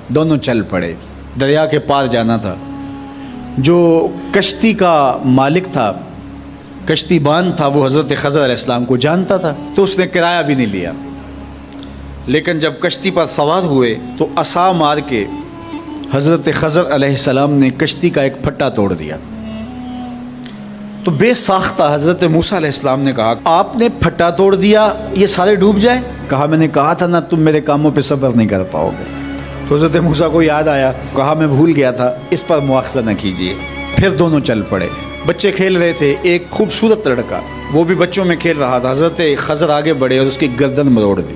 دونوں چل پڑے۔ دریا کے پار جانا تھا۔ جو کشتی کا مالک تھا، کشتی بان تھا، وہ حضرت خضر علیہ السلام کو جانتا تھا، تو اس نے کرایہ بھی نہیں لیا۔ لیکن جب کشتی پر سوار ہوئے تو عصا مار کے حضرت خضر علیہ السلام نے کشتی کا ایک پھٹا توڑ دیا۔ تو بے ساختہ حضرت موسیٰ علیہ السلام نے کہا آپ نے پھٹا توڑ دیا، یہ سارے ڈوب جائیں؟ کہا میں نے کہا تھا نا تم میرے کاموں پہ صبر نہیں کر پاؤ گے۔ تو حضرت موسیٰ کو یاد آیا، کہا میں بھول گیا تھا، اس پر مواخذہ نہ کیجیے۔ پھر دونوں چل پڑے۔ بچے کھیل رہے تھے، ایک خوبصورت لڑکا وہ بھی بچوں میں کھیل رہا تھا۔ حضرت خضر آگے بڑھے اور اس کی گردن مروڑ دی،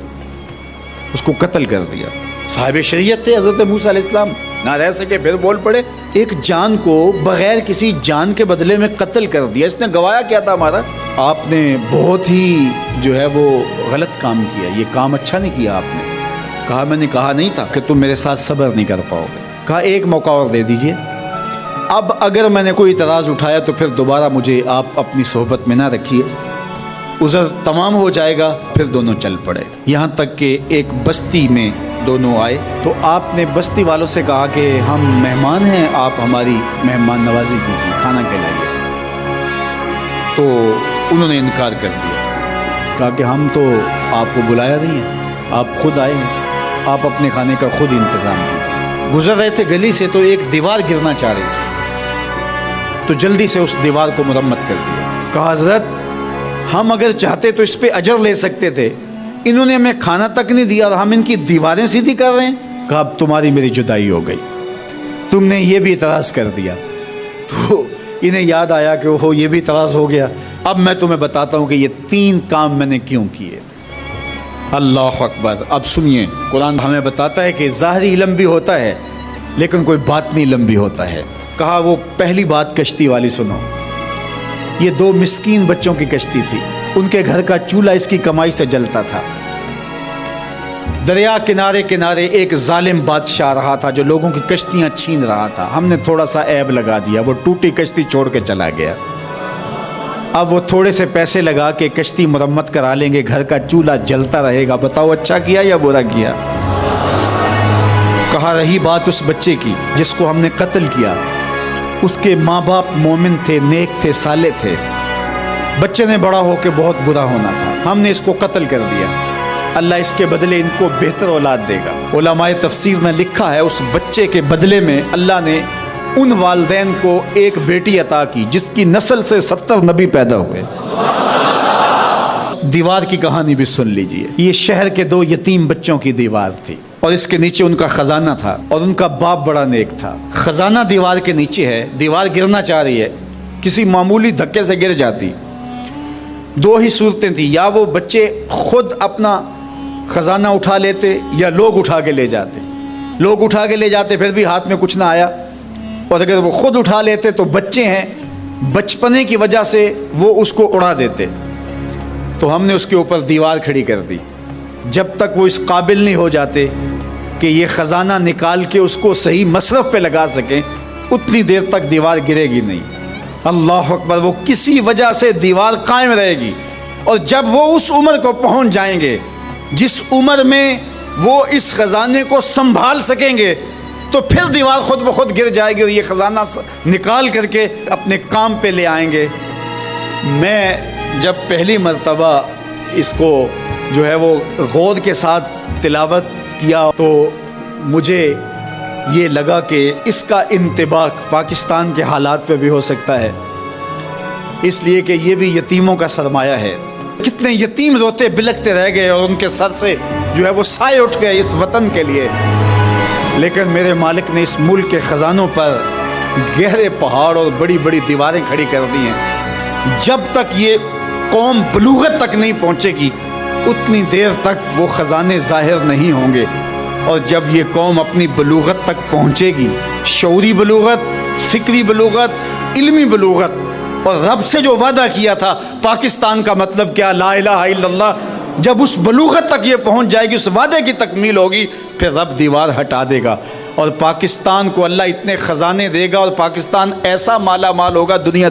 اس کو قتل کر دیا۔ صاحب شریعت تھے حضرت موسیٰ علیہ السلام، نہ رہ سکے، پھر بول پڑے ایک جان کو بغیر کسی جان کے بدلے میں قتل کر دیا، اس نے گوایا کیا تھا ہمارا؟ آپ نے بہت ہی جو ہے وہ غلط کام کیا، یہ کام اچھا نہیں کیا آپ نے۔ کہا میں نے کہا نہیں تھا کہ تم میرے ساتھ صبر نہیں کر پاؤ گے۔ کہا ایک موقع اور دے دیجئے، اب اگر میں نے کوئی اعتراض اٹھایا تو پھر دوبارہ مجھے آپ اپنی صحبت میں نہ رکھیے، عذر تمام ہو جائے گا۔ پھر دونوں چل پڑے، یہاں تک کہ ایک بستی میں دونوں آئے۔ تو آپ نے بستی والوں سے کہا کہ ہم مہمان ہیں، آپ ہماری مہمان نوازی کیجیے، کھانا کھلائیے۔ تو انہوں نے انکار کر دیا، کہا کہ ہم تو آپ کو بلایا نہیں ہے، آپ خود آئے ہیں، آپ اپنے کھانے کا خود انتظام کیجیے۔ گزر رہے تھے گلی سے تو ایک دیوار گرنا چاہ رہی تھی، تو جلدی سے اس دیوار کو مرمت کر دیا۔ کہا حضرت ہم اگر چاہتے تو اس پہ اجر لے سکتے تھے، انہوں نے ہمیں کھانا تک نہیں دیا اور ہم ان کی دیواریں سیدھی کر رہے ہیں۔ کہا اب تمہاری میری جدائی ہو گئی، تم نے یہ بھی اعتراض کر دیا۔ تو انہیں یاد آیا کہ وہ یہ بھی اعتراض ہو گیا۔ اب میں تمہیں بتاتا ہوں کہ یہ 3 کام میں نے کیوں کیے۔ اللہ اکبر۔ اب سنیے، قرآن ہمیں بتاتا ہے کہ ظاہری علم بھی ہوتا ہے لیکن کوئی باطنی علم بھی ہوتا ہے۔ کہا وہ پہلی بات کشتی والی سنو، یہ 2 مسکین بچوں کی کشتی تھی، ان کے گھر کا چولہا اس کی کمائی سے جلتا تھا۔ دریا کنارے کنارے ایک ظالم بادشاہ رہا تھا جو لوگوں کی کشتیاں چھین رہا تھا۔ ہم نے تھوڑا سا عیب لگا دیا، وہ ٹوٹی کشتی چھوڑ کے چلا گیا۔ اب وہ تھوڑے سے پیسے لگا کے کشتی مرمت کرا لیں گے، گھر کا چولہا جلتا رہے گا۔ بتاؤ اچھا کیا یا برا کیا؟ کہا رہی بات اس بچے کی جس کو ہم نے قتل کیا، اس کے ماں باپ مومن تھے، نیک تھے، صالح تھے، بچے نے بڑا ہو کے بہت برا ہونا تھا، ہم نے اس کو قتل کر دیا، اللہ اس کے بدلے ان کو بہتر اولاد دے گا۔ علماء تفسیر نے لکھا ہے اس بچے کے بدلے میں اللہ نے ان والدین کو ایک بیٹی عطا کی جس کی نسل سے 70 نبی پیدا ہوئے۔ دیوار کی کہانی بھی سن لیجئے، یہ شہر کے 2 یتیم بچوں کی دیوار تھی اور اس کے نیچے ان کا خزانہ تھا اور ان کا باپ بڑا نیک تھا۔ خزانہ دیوار کے نیچے ہے، دیوار گرنا چاہ رہی ہے، کسی معمولی دھکے سے گر جاتی۔ 2 ہی صورتیں تھیں، یا وہ بچے خود اپنا خزانہ اٹھا لیتے یا لوگ اٹھا کے لے جاتے۔ لوگ اٹھا کے لے جاتے پھر بھی ہاتھ میں کچھ نہ آیا، اور اگر وہ خود اٹھا لیتے تو بچے ہیں، بچپنے کی وجہ سے وہ اس کو اڑا دیتے۔ تو ہم نے اس کے اوپر دیوار کھڑی کر دی، جب تک وہ اس قابل نہیں ہو جاتے کہ یہ خزانہ نکال کے اس کو صحیح مصرف پہ لگا سکیں، اتنی دیر تک دیوار گرے گی نہیں۔ اللہ اکبر۔ وہ کسی وجہ سے دیوار قائم رہے گی، اور جب وہ اس عمر کو پہنچ جائیں گے جس عمر میں وہ اس خزانے کو سنبھال سکیں گے تو پھر دیوار خود بخود گر جائے گی اور یہ خزانہ نکال کر کے اپنے کام پہ لے آئیں گے۔ میں جب پہلی مرتبہ اس کو جو ہے وہ غور کے ساتھ تلاوت کیا تو مجھے یہ لگا کہ اس کا انطباق پاکستان کے حالات پہ بھی ہو سکتا ہے، اس لیے کہ یہ بھی یتیموں کا سرمایہ ہے۔ کتنے یتیم روتے بلکتے رہ گئے اور ان کے سر سے جو ہے وہ سائے اٹھ گئے اس وطن کے لیے، لیکن میرے مالک نے اس ملک کے خزانوں پر گہرے پہاڑ اور بڑی بڑی دیواریں کھڑی کر دی ہیں۔ جب تک یہ قوم بلوغت تک نہیں پہنچے گی اتنی دیر تک وہ خزانے ظاہر نہیں ہوں گے، اور جب یہ قوم اپنی بلوغت تک پہنچے گی، شعوری بلوغت، فکری بلوغت، علمی بلوغت، اور رب سے جو وعدہ کیا تھا پاکستان کا مطلب کیا، لا الہ الا اللہ، جب اس بلوغت تک یہ پہنچ جائے گی، اس وعدے کی تکمیل ہوگی، پھر رب دیوار ہٹا دے گا اور پاکستان کو اللہ اتنے خزانے دے گا اور پاکستان ایسا مالا مال ہوگا دنیا